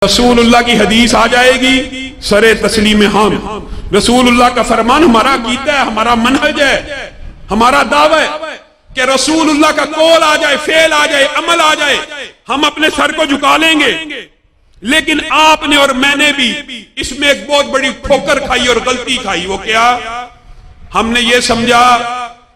رسول اللہ کی حدیث آ جائے گی سر تسلیم ہم، رسول اللہ کا فرمان ہمارا عقیدہ ہے، ہمارا منہج ہے، ہمارا دعویٰ ہے کہ رسول اللہ کا قول آ جائے، فعل آ جائے، عمل آ جائے، ہم اپنے سر کو جھکا لیں گے۔ لیکن آپ نے اور میں نے بھی اس میں ایک بہت بڑی ٹھوکر کھائی اور غلطی کھائی۔ وہ کیا؟ ہم نے یہ سمجھا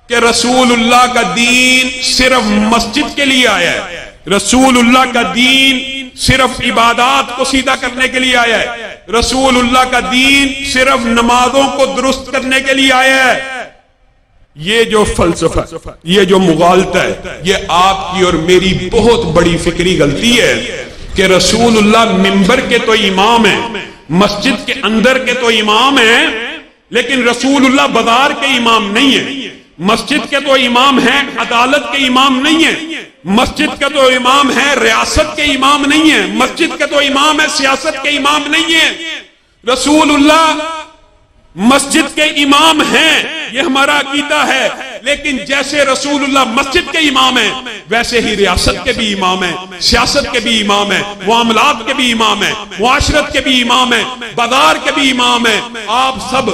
کہ رسول اللہ کا دین صرف مسجد کے لیے آیا ہے، رسول اللہ کا دین صرف عبادات کو سیدھا کرنے کے لیے آیا ہے، رسول اللہ کا دین صرف نمازوں کو درست کرنے کے لیے آیا ہے۔ یہ جو فلسفہ، یہ جو مغالطہ ہے، یہ آپ کی اور میری بہت بڑی فکری غلطی ہے کہ رسول اللہ منبر کے تو امام ہیں، مسجد کے اندر کے تو امام ہیں، لیکن رسول اللہ بازار کے امام نہیں ہیں۔ مسجد کے تو امام ہیں، عدالت کے امام نہیں ہیں۔ مسجد کے تو امام ہیں، ریاست کے امام نہیں ہیں۔ مسجد کے تو امام ہیں، سیاست کے امام نہیں ہیں۔ رسول اللہ مسجد کے امام ہیں، یہ ہمارا عقیدہ ہے، لیکن جیسے رسول اللہ مسجد کے امام ہیں ویسے ہی ریاست کے بھی امام ہیں، سیاست کے بھی امام ہیں، معاملات کے بھی امام ہیں، معاشرت کے بھی امام ہیں، بازار کے بھی امام ہیں۔ آپ سب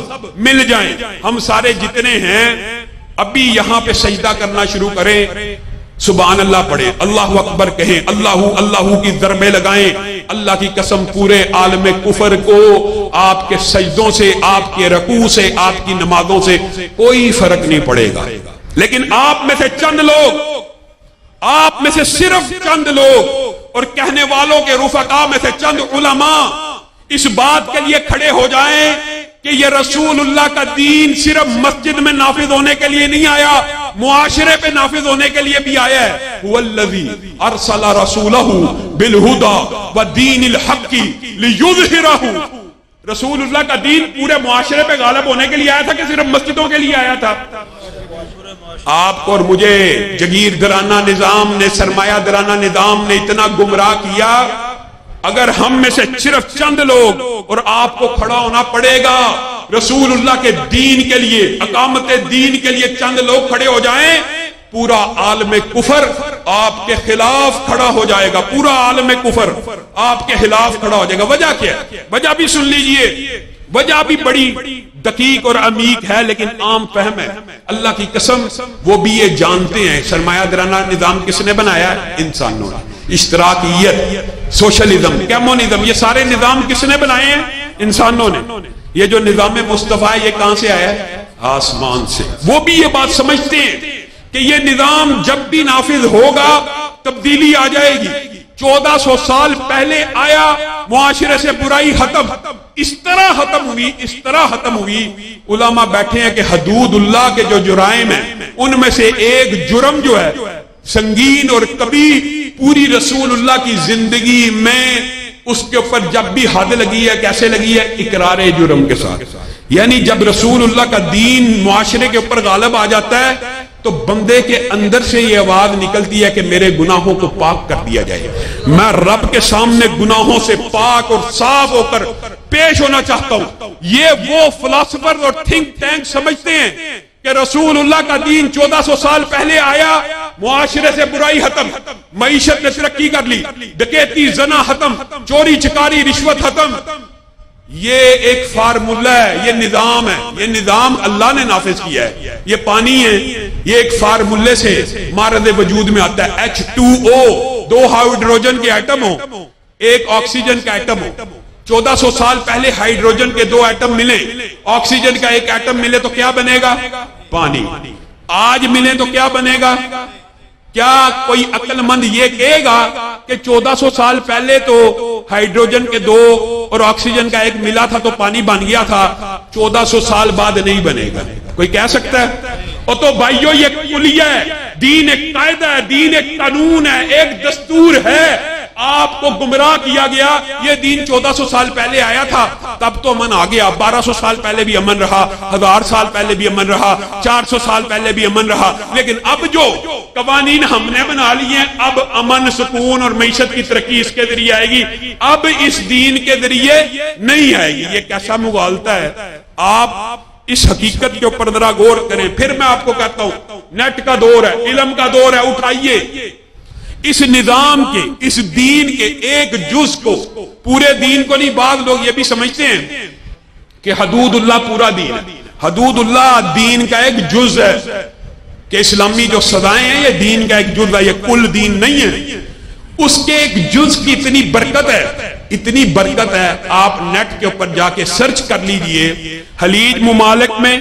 مل جائیں، ہم سارے جتنے ہیں ابھی یہاں پہ سجدہ کرنا شروع کریں، سبحان اللہ پڑھیں، اللہ اکبر کہیں، اللہ اللہ کی ضربیں لگائیں، اللہ کی قسم پورے عالم کفر کو آپ کے سجدوں سے، آپ کے رکوع سے، آپ کی نمازوں سے کوئی فرق نہیں پڑے گا۔ لیکن آپ میں سے چند لوگ، آپ میں سے صرف چند لوگ اور کہنے والوں کے رفقا میں سے چند علماء اس بات کے لیے کھڑے ہو جائیں کہ یہ رسول اللہ کا دین صرف مسجد میں نافذ ہونے کے لیے نہیں آیا، معاشرے پہ نافذ ہونے کے لیے بھی آیا ہے۔ والذی ارسل رسولہ بالہدی ودین الحق لیظہرہ، رسول اللہ کا دین پورے معاشرے پہ غالب ہونے کے لیے آیا تھا کہ صرف مسجدوں کے لیے آیا تھا؟ آپ کو اور مجھے جگیردارانہ نظام نے، سرمایہ دارانہ نظام نے اتنا گمراہ کیا، اگر ہم میں سے صرف چند لوگ اور آپ کو کھڑا ہونا پڑے گا رسول اللہ کے دین کے لیے، اقامت دین کے لیے چند لوگ کھڑے ہو جائیں، پورا عالم کفر آپ کے خلاف کھڑا ہو جائے گا، پورا عالم کفر آپ کے خلاف کھڑا ہو جائے گا۔ وجہ کیا ہے؟ وجہ بھی سن لیجئے، وجہ بھی بڑی دقیق اور عمیق ہے لیکن عام فہم ہے۔ اللہ کی قسم وہ بھی یہ جانتے ہیں سرمایہ دارانہ نظام کس نے بنایا ہے؟ انسانوں نے۔ اشتراکیت، سوشلزم، کمیونزم، یہ سارے نظام کس نے بنائے ہیں؟ انسانوں نے۔ یہ جو نظام مصطفیٰ ہے یہ کہاں سے آیا ہے؟ آسمان سے۔ وہ بھی یہ بات سمجھتے ہیں کہ یہ نظام جب بھی نافذ ہوگا تبدیلی آ جائے گی۔ 1400 سال پہلے آیا، معاشرے سے برائی ختم، اس طرح ختم ہوئی، اس طرح ختم ہوئی۔ علماء بیٹھے ہیں کہ حدود اللہ کے جو جرائم ہیں ان میں سے ایک جرم جو ہے سنگین اور کبھی پوری رسول اللہ کی زندگی میں اس کے اوپر جب بھی حد لگی ہے، کیسے لگی ہے؟ اقرار جرم کے ساتھ۔ یعنی جب رسول اللہ کا دین معاشرے کے اوپر غالب آ جاتا ہے تو بندے کے اندر سے یہ آواز نکلتی ہے کہ میرے گناہوں کو پاک کر دیا جائے، میں رب کے سامنے گناہوں سے پاک اور صاف ہو کر پیش ہونا چاہتا ہوں۔ یہ وہ فلاسفر اور تھنک ٹینک سمجھتے ہیں کہ رسول اللہ کا دین 1400 سال پہلے آیا، معاشرے سے برائی ختم، معیشت نے ترقی کر لی، ڈکیتی، زنا ختم، چوری چکاری، رشوت ختم۔ یہ ایک فارمولہ ہے، یہ نظام ہے، یہ نظام اللہ نے نافذ کیا ہے۔ یہ پانی ہے، یہ ایک فارمولے سے مارد وجود میں آتا ہے، H2O، 2 ہائیڈروجن کے ایٹم ہو، ایک آکسیجن کا ایٹم ہو۔ 1400 سال پہلے ہائیڈروجن کے 2 ایٹم ملے، آکسیجن کا ایک ایٹم ملے تو کیا بنے گا؟ پانی۔ آج ملے تو کیا بنے گا؟ کیا کوئی عقل مند یہ کہے گا کہ 1400 سال پہلے تو ہائیڈروجن کے 2 اور آکسیجن کا ایک ملا تھا تو پانی بن گیا تھا، 1400 سال بعد نہیں بنے گا؟ کوئی کہہ سکتا ہے؟ اور تو بھائیو یہ کلیہ ہے، دین ایک قاعدہ ہے، دین ایک قانون ہے، ایک دستور ہے۔ آپ کو گمراہ کیا گیا، یہ دین 1400 سال پہلے آیا تھا تب تو امن آ گیا، 1200 سال پہلے بھی امن رہا، 1000 سال پہلے بھی امن رہا، 400 سال پہلے بھی امن رہا، لیکن اب جو قوانین ہم نے بنا لیے ہیں، اب امن، سکون اور معیشت کی ترقی اس کے ذریعے آئے گی، اب اس دین کے ذریعے نہیں آئے گی۔ یہ کیسا مغالطہ ہے؟ آپ اس حقیقت کے اوپر ذرا غور کریں۔ پھر میں آپ کو کہتا ہوں نیٹ کا دور ہے، علم کا دور ہے، اٹھائیے اس نظام کے، اس دین کے ایک جز کو، پورے دین کو نہیں، بعض لوگ یہ بھی سمجھتے ہیں کہ حدود اللہ پورا دین ہے۔ حدود اللہ دین کا ایک جز ہے، کہ اسلامی جو سزائیں ہیں یہ دین کا ایک جز ہے، یہ کل دین نہیں ہے۔ اس کے ایک جز کی اتنی برکت ہے، اتنی برکت ہے، آپ نیٹ کے اوپر جا کے سرچ کر لیجئے، خلیج ممالک میں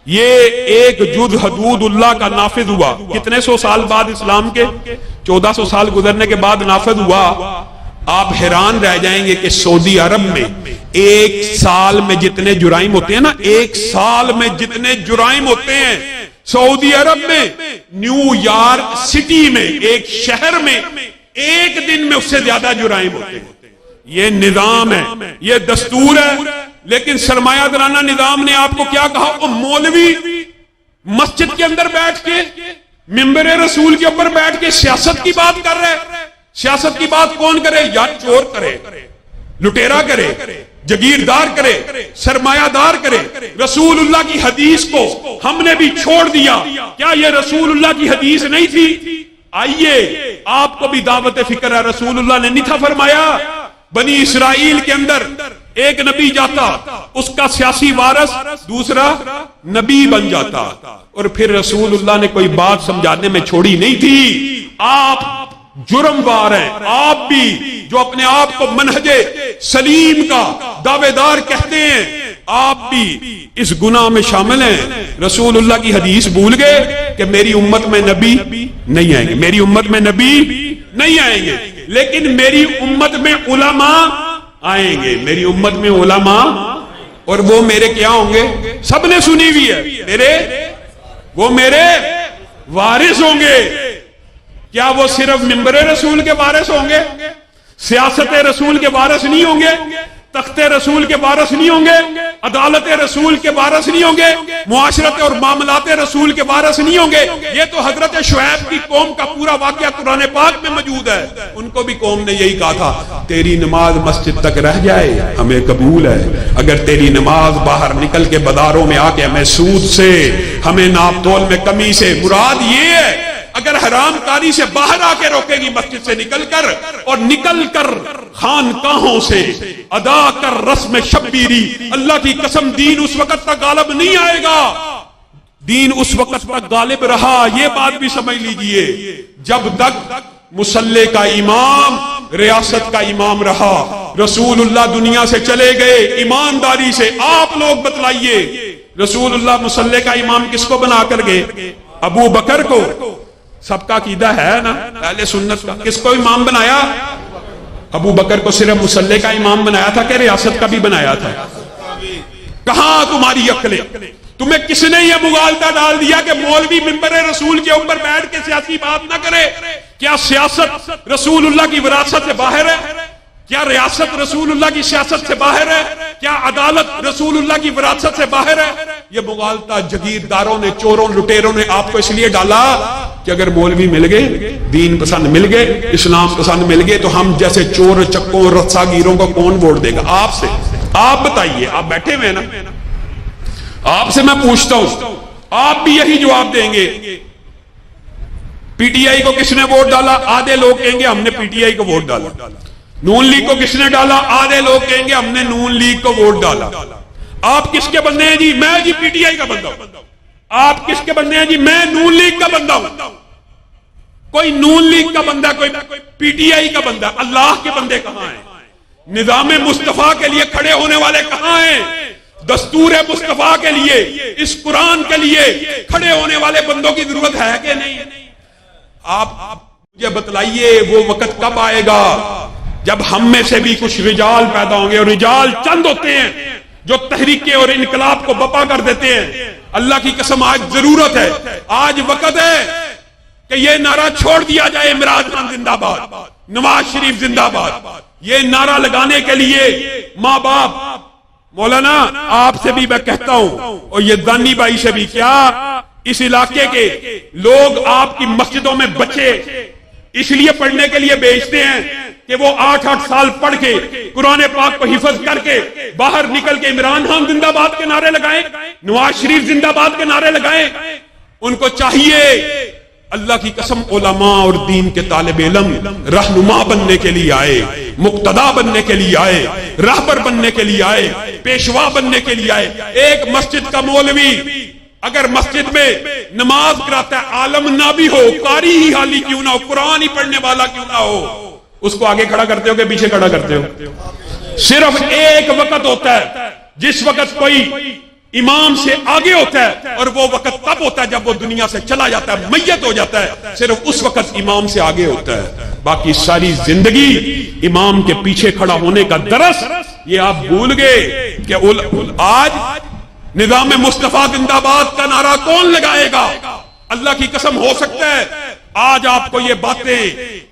یہ ایک جز حدود اللہ کا نافذ ہوا، کتنے سو سال بعد، اسلام کے 1400 سال گزرنے کے بعد نافذ ہوا۔ آپ حیران رہ جائیں گے کہ سعودی عرب میں ایک سال میں جتنے جرائم ہوتے ہیں نا، ایک سال میں جتنے جرائم ہوتے ہیں سعودی عرب میں، نیو یارک سٹی میں، ایک شہر میں ایک دن میں اس سے زیادہ جرائم ہوتے ہیں۔ یہ نظام ہے، یہ دستور ہے، لیکن سرمایہ دارانہ نظام نے آپ کو کیا کہا؟ وہ مولوی مسجد کے اندر بیٹھ کے، منبر رسول کے اوپر بیٹھ کے سیاست کی بات کر رہے۔ سیاست کی بات کون کرے؟ یا چور کرے، لٹیرا کرے، جگیردار کرے، سرمایہ دار کرے۔ رسول اللہ کی حدیث کو ہم نے بھی چھوڑ دیا، کیا یہ رسول اللہ کی حدیث نہیں تھی؟ آئیے آپ کو بھی دعوت فکر ہے، رسول اللہ نے نہیں تھا فرمایا بنی اسرائیل کے اندر ایک نبی جاتا، اس کا سیاسی وارث دوسرا نبی بن جاتا، اور پھر رسول اللہ نے کوئی بات سمجھانے میں چھوڑی نہیں تھی۔ آپ جرم وار ہیں، آپ بھی جو اپنے آپ کو منہج سلیم کا دعوے دار کہتے ہیں، آپ بھی اس گناہ میں شامل ہیں۔ رسول اللہ کی حدیث بھول گئے کہ میری امت میں نبی نہیں آئیں گے، میری امت میں نبی نہیں آئیں گے، لیکن میری امت میں علماء آئیں گے، میری امت میں علماء، اور وہ میرے کیا ہوں گے؟ سب نے سنی ہوئی ہے، وہ میرے وارث ہوں گے۔ کیا وہ صرف منبر رسول کے وارث ہوں گے؟ سیاست رسول کے وارث نہیں ہوں گے؟ تخت رسول کے وارث نہیں ہوں گے؟ عدالت رسول کے وارث نہیں ہوں گے؟ معاشرت اور معاملات رسول کے وارث نہیں ہوں گے؟ یہ تو حضرت شعیب کی قوم کا پورا واقعہ قرآن پاک میں موجود ہے۔ ان کو بھی قوم نے یہی کہا تھا، تیری نماز مسجد تک رہ جائے ہمیں قبول ہے، اگر تیری نماز باہر نکل کے بازاروں میں آ کے ہمیں سود سے، ہمیں ناپ تول میں کمی سے، مراد یہ ہے اگر حرام کاری سے باہر آ کے روکے گی مسجد سے نکل کر، اور نکل کر خانقاہوں سے ادا کر رسم شبیری، اللہ کی قسم دین اس وقت تک غالب نہیں آئے گا۔ دین اس وقت تک غالب رہا، یہ بات بھی سمجھ لیجئے، جب تک مصلی کا امام ریاست کا امام رہا۔ رسول اللہ دنیا سے چلے گئے، ایمانداری سے آپ لوگ بتلائیے، رسول اللہ مصلی کا امام کس کو بنا کر گئے؟ ابو بکر کو۔ سب کا عقیدہ ہے نا اہل سنت کا، کس کو امام بنایا؟ ابو بکر کو صرف مصلی کا امام بنایا تھا کہ ریاست کا بھی بنایا تھا؟ کہاں تمہاری عقلیں؟ تمہیں کس نے یہ مغالطہ ڈال دیا کہ مولوی منبر رسول کے اوپر بیٹھ کے سیاسی بات نہ کرے؟ کیا سیاست رسول اللہ کی وراثت سے باہر ہے؟ کیا ریاست رسول اللہ کی سیاست سے باہر ہے؟ کیا عدالت رسول اللہ کی وراثت سے باہر ہے؟ یہ مغالطہ جگیرداروں نے، چوروں، لٹیروں نے آپ کو اس لیے ڈالا کہ اگر مولوی مل گئے، دین پسند مل گئے، اسلام پسند مل گئے، تو ہم جیسے چور، چکوں، رسا گیروں کو کون ووٹ دے گا؟ آپ سے، آپ بتائیے، آپ بیٹھے ہوئے نا، آپ سے میں پوچھتا ہوں، آپ بھی یہی جواب دیں گے۔ پی ٹی آئی کو کس نے ووٹ ڈالا؟ آدھے لوگ کہیں گے ہم نے پی ٹی آئی کو ووٹ ڈالا۔ نون لیگ کو کس نے ڈالا؟ آدھے لوگ کہیں گے ہم نے نون لیگ کو ووٹ ڈالا۔ آپ کس کے بندے ہیں جی؟ میں جی پی ٹی آئی کا بندہ ہوں۔ آپ کس کے بندے ہیں جی؟ میں نون لیگ کا بندہ ہوں۔ کوئی نون لیگ کا بندہ، کوئی پی ٹی آئی کا بندہ، اللہ کے بندے کہاں ہیں؟ نظام مصطفیٰ کے لیے کھڑے ہونے والے کہاں ہیں؟ دستور مصطفیٰ کے لیے، اس قرآن کے لیے کھڑے ہونے والے بندوں کی ضرورت ہے کہ نہیں؟ آپ مجھے بتلائیے وہ وقت کب آئے گا جب ہم میں سے بھی کچھ رجال پیدا ہوں گے، اور رجال چند ہوتے ہیں جو تحریکیں اور انقلاب کو بپا کر دیتے ہیں۔ اللہ کی قسم آج ضرورت ہے، آج وقت ہے کہ یہ نعرہ چھوڑ دیا جائے، عمران خان زندہ باد، نواز شریف زندہ باد۔ یہ نعرہ لگانے کے لیے ماں باپ، مولانا آپ سے بھی میں کہتا ہوں، اور یہ دانی بھائی سے بھی، کیا اس علاقے کے لوگ آپ کی مسجدوں میں بچے اس لیے پڑھنے کے لیے بھیجتے ہیں کہ وہ 8 سال پڑھ کے قرآن پاک کو حفظ کر کے باہر نکل کے عمران خان زندہ باد کے نعرے لگائیں، نواز شریف زندہ باد کے نعرے لگائیں؟ ان کو چاہیے اللہ کی قسم علماء اور دین کے طالب علم رہنما بننے کے لیے آئے، مقتدا بننے کے لیے آئے، راہبر بننے کے لیے آئے، پیشوا بننے کے لیے آئے۔ ایک مسجد کا مولوی اگر مسجد میں نماز کراتا ہے، عالم نہ بھی ہو، قاری ہی حالی کیوں نہ ہو، قرآن ہی پڑھنے والا کیوں نہ ہو، اس کو آگے کھڑا کرتے ہو کہ پیچھے کھڑا کرتے ہو؟ صرف ایک وقت ہوتا ہے جس وقت کوئی امام سے آگے ہوتا ہے، اور وہ وقت تب ہوتا ہے جب وہ دنیا سے چلا جاتا ہے، میت ہو جاتا ہے، صرف اس وقت امام سے آگے ہوتا ہے۔ باقی ساری زندگی امام کے پیچھے کھڑا ہونے کا درس یہ آپ بھول گئے کہ آج نظام مصطفیٰ زندہ باد کا نعرہ کون لگائے گا؟ اللہ کی قسم ہو سکتا ہے آج آپ کو یہ باتیں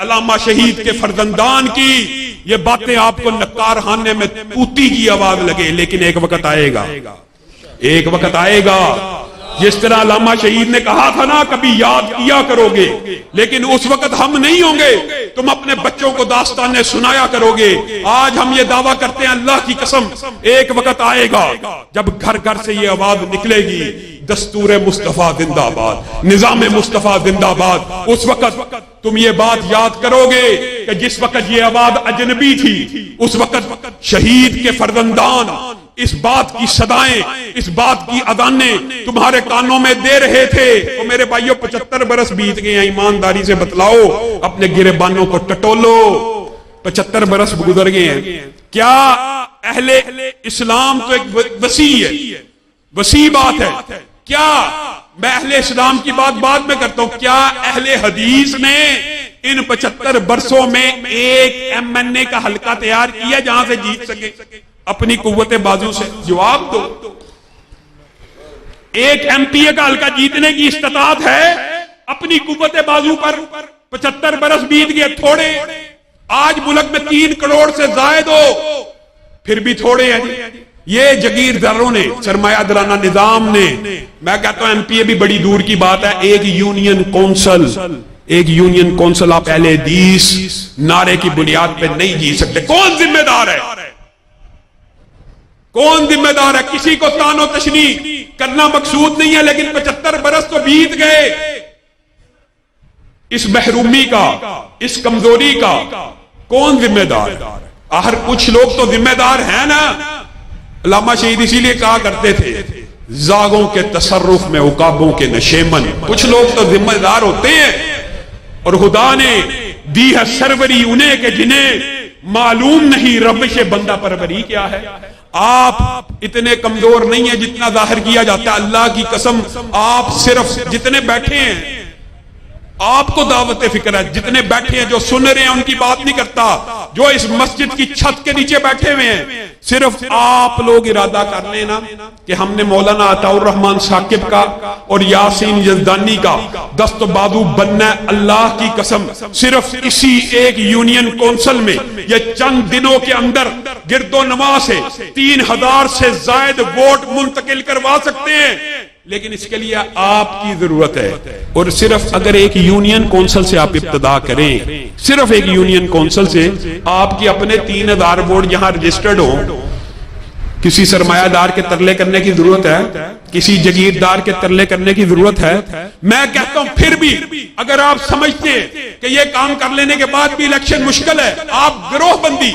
علامہ شہید کے فرزندان کی یہ باتیں آپ کو نکار خانے میں طوطی کی آواز لگے، لیکن ایک وقت آئے گا، ایک وقت آئے گا جس طرح علامہ شہید نے کہا تھا نا کبھی یاد کیا کرو گے، لیکن اس وقت ہم نہیں ہوں گے، تم اپنے بچوں کو داستانیں سنایا کرو گے۔ آج ہم یہ دعویٰ کرتے ہیں اللہ کی قسم ایک وقت آئے گا جب گھر گھر سے یہ آواز نکلے گی، دستور مصطفیٰ زندہ باد، نظام مصطفیٰ زندہ باد۔ اس وقت تم یہ بات یاد کرو گے کہ جس وقت یہ آواز اجنبی تھی، اس وقت شہید کے فرزندان اس بات کی صدائیں، اس بات کی اذانیں تمہارے کانوں میں دے رہے تھے۔ تو میرے بھائیوں 75 برس بیت گئے ہیں، ایمانداری سے بتلاؤ، اپنے گریبانوں کو ٹٹولو، 75 برس گزر گئے ہیں۔ کیا اہل اسلام تو ایک وسیع ہے، وسیع بات ہے، کیا میں اہل اسلام کی بات بعد میں کرتا ہوں، کیا اہل حدیث نے ان 75 برسوں میں ایک MNA کا حلقہ تیار کیا جہاں سے جیت سکے اپنی قوت بازو سے؟ جواب دو۔ ایک MPA کا حلقہ جیتنے کی استطاعت ہے اپنی قوت بازو پر؟ 75 برس بیت گئے، تھوڑے؟ آج ملک میں 3 کروڑ سے زائد ہو، پھر بھی تھوڑے ہیں۔ یہ جگیرداروں نے، سرمایہ دارانہ نظام نے، میں کہتا ہوں MPA بھی بڑی دور کی بات ہے، ایک یونین کونسل، ایک یونین کونسل آپ اہل حدیث نعرے کی بنیاد پہ نہیں جیت سکتے۔ کون ذمہ دار ہے؟ کون ذمہ دار ہے؟ کسی کو تان و تشنیع کرنا مقصود نہیں ہے، لیکن 75 برس تو بیت گئے، اس محرومی کا، اس کمزوری کا کون ذمہ دار ہے؟ آخر کچھ لوگ تو ذمہ دار ہیں نا۔ علامہ شہید اسی لیے کہا کرتے تھے زاغوں کے تصرف میں عقابوں کے نشیمن، کچھ لوگ تو ذمہ دار ہوتے ہیں، اور خدا نے دی ہے سروری انہیں کہ جنہیں معلوم نہیں ربش بندہ پروری کیا ہے۔ آپ اتنے کمزور نہیں ہیں جتنا ظاہر کیا جاتا ہے، اللہ کی قسم آپ صرف جتنے بیٹھے ہیں، آپ کو دعوت فکر ہے، جتنے بیٹھے ہیں جو سن رہے ہیں ان کی بات نہیں کرتا، جو اس مسجد کی چھت کے نیچے بیٹھے ہوئے ہیں، صرف آپ لوگ ارادہ کر لینا کہ ہم نے مولانا عطا الرحمن ثاقب کا اور یاسین یزدانی کا دست و بازو بننا ہے۔ اللہ کی قسم صرف اسی ایک یونین کونسل میں یہ چند دنوں کے اندر گرد و نواح سے 3000 سے زائد ووٹ منتقل کروا سکتے ہیں، لیکن اس کے لیے آپ کی ضرورت ہے۔ اور صرف اگر ایک یونین کونسل سے آپ ابتدا کریں، صرف ایک یونین کونسل سے آپ کی اپنے 3000 ووٹ جہاں رجسٹرڈ ہوں، کسی سرمایہ دار کے ترلے کرنے کی ضرورت ہے، کسی جگیردار کے ترلے کرنے کی ضرورت ہے؟ میں کہتا ہوں پھر بھی اگر آپ سمجھتے ہیں کہ یہ کام کر لینے کے بعد بھی الیکشن مشکل ہے، آپ گروہ بندی،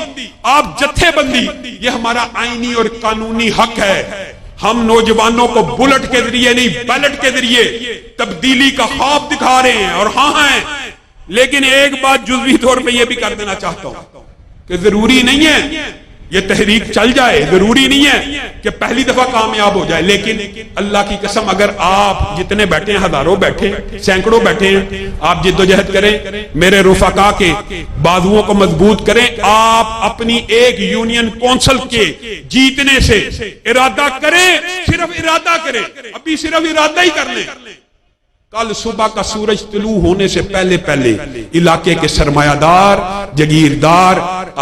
آپ جتھے بندی، یہ ہمارا آئینی اور قانونی حق ہے۔ ہم نوجوانوں کو بلٹ کے ذریعے نہیں، بیلٹ کے ذریعے تبدیلی کا خواب دکھا رہے ہیں، اور ہاں ہیں، لیکن ایک بات جزوی طور پہ یہ بھی کر دینا چاہتا ہوں کہ ضروری نہیں ہے یہ تحریک چل جائے، ضروری نہیں ہے کہ پہلی دفعہ کامیاب ہو جائے، لیکن اللہ کی قسم اگر آپ جتنے بیٹھے ہیں، ہزاروں بیٹھے، سینکڑوں بیٹھے ہیں، آپ جد و جہد کریں، میرے رفقا کے بازوؤں کو مضبوط کریں، آپ اپنی ایک یونین کونسل کے جیتنے سے ارادہ کریں، صرف ارادہ کریں، ابھی صرف ارادہ ہی کر لیں۔ کل صبح کا سورج طلوع ہونے سے پہلے پہلے علاقے کے سرمایہ دار، جگیردار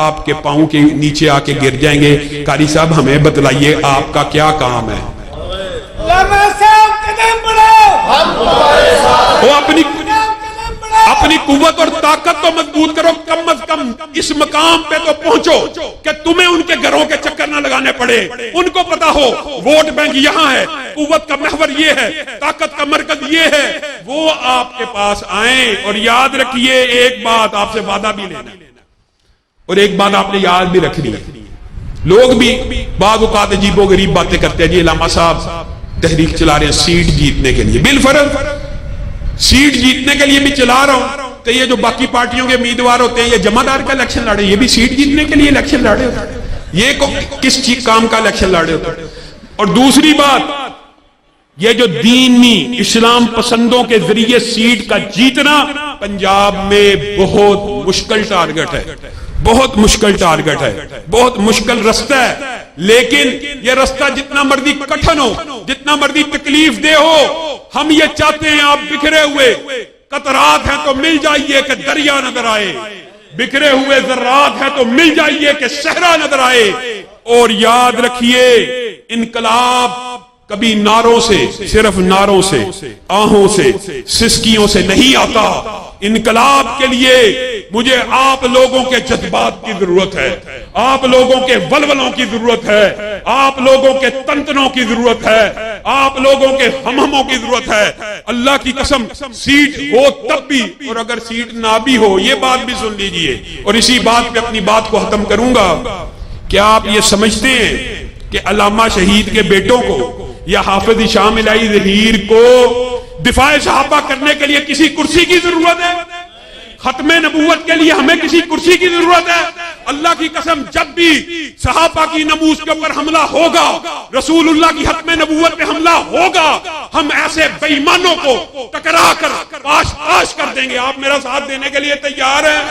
آپ کے پاؤں کے نیچے آ کے گر جائیں گے۔ قاری صاحب ہمیں بتلائیے آپ کا کیا کام ہے؟ وہ اپنی قوت اور طاقت تو مضبوط کرو، کم از کم اس مقام پہ تو پہنچو کہ تمہیں ان کے گھروں کے چکر نہ لگانے پڑے، ان کو پتا ہو ووٹ بینک یہاں ہے، قوت کا محور یہ ہے، طاقت کا مرکز یہ ہے، وہ آپ کے پاس آئیں. اور یاد رکھیے ایک بات، آپ سے وعدہ بھی لینا اور ایک بات آپ نے یاد بھی رکھنی ہے. لوگ بھی بعض اوقات عجیب و غریب باتیں کرتے ہیں. جی علامہ صاحب تحریک چلا رہے ہیں سیٹ جیتنے کے لیے. بالفرض سیٹ جیتنے کے لیے بھی چلا رہا ہوں، تو یہ جو باقی پارٹیوں کے امیدوار ہوتے ہیں یہ جمعدار کا الیکشن لڑے، یہ بھی سیٹ جیتنے کے لیے الیکشن لڑے ہوتے ہیں. یہ کس چیز کام کا الیکشن لڑے ہوتے ہیں. اور دوسری بات، یہ جو دینی اسلام پسندوں کے ذریعے سیٹ کا جیتنا پنجاب میں بہت مشکل ٹارگٹ ہے، بہت مشکل ٹارگٹ ہے، بہت مشکل رستہ ہے. لیکن یہ رستہ جتنا مرضی کٹھن ہو، جتنا مرضی تکلیف دہ ہو، ہم یہ چاہتے ہیں آپ بکھرے ہوئے قطرات ہیں تو مل جائیے کہ دریا نظر آئے، بکھرے ہوئے ذرات ہیں تو مل جائیے کہ صحرا نظر آئے. اور یاد رکھیے انقلاب کبھی نعروں سے، صرف نعروں سے، آہوں سے، سسکیوں سے نہیں آتا. انقلاب کے لیے مجھے آپ لوگوں کے جذبات کی ضرورت ہے، آپ لوگوں کے ولولوں کی ضرورت ہے، آپ لوگوں کے تنتنوں کی ضرورت ہے، آپ لوگوں کے ہمہموں کی ضرورت ہے. اللہ کی قسم سیٹ ہو تب بھی، اور اگر سیٹ نہ بھی ہو، یہ بات بھی سن لیجئے اور اسی بات پہ اپنی بات کو ختم کروں گا. کیا آپ یہ سمجھتے ہیں کہ علامہ شہید کے بیٹوں کو یا حافظ ہشام الہی ظہیر کو دفاع صحابہ کرنے کے لیے کسی کرسی کی ضرورت ہے؟ ختم نبوت کے لیے ہمیں کسی کرسی کی ضرورت ہے؟ اللہ کی قسم جب بھی صحابہ کی ناموس کے اوپر حملہ ہوگا، رسول اللہ کی ختم نبوت پہ حملہ ہوگا، ہم ایسے بے ایمانوں کو ٹکرا کر پاش پاش کر دیں گے. آپ میرا ساتھ دینے کے لیے تیار ہیں؟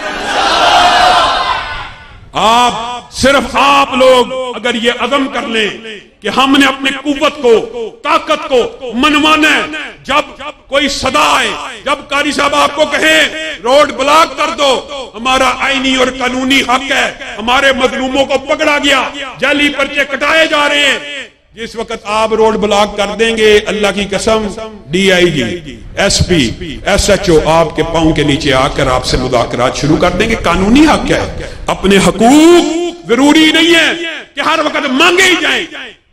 صرف آپ لوگ اگر یہ عزم کر لیں کہ ہم نے اپنی قوت کو، طاقت کو منوانا ہے. جب کوئی صدا آئے، جب قاری صاحب آپ کو کہیں روڈ بلاک کر دو، ہمارا آئینی اور قانونی حق ہے، ہمارے مظلوموں کو پکڑا گیا، جعلی پرچے کٹائے جا رہے ہیں، جس وقت آپ روڈ بلاک کر دیں گے اللہ کی قسم D I G, S P, S H O آپ کے پاؤں کے نیچے آ کر آپ سے مذاکرات شروع کر دیں گے. قانونی حق ہے، اپنے حقوق ضروری نہیں ہے کہ ہر وقت مانگے ہی جائیں.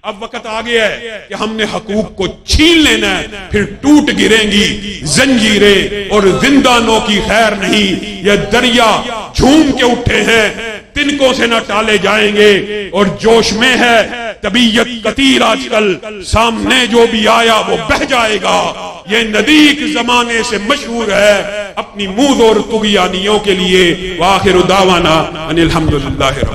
اب وقت آ گیا ہے کہ ہم نے حقوق کو چھین لینا ہے، پھر ٹوٹ گریں گی زنجیریں اور زندانوں کی خیر نہیں. یہ دریا جھوم کے اٹھے ہیں، تنکوں سے نہ ٹالے جائیں گے اور جوش میں ہے طبیعت قتیل. آج کل سامنے جو بھی آیا وہ بہ جائے گا. یہ ندیک زمانے سے مشہور ہے اپنی موذ اور طغیانیوں کے لیے. وآخر دعوانا ان الحمدللہ رب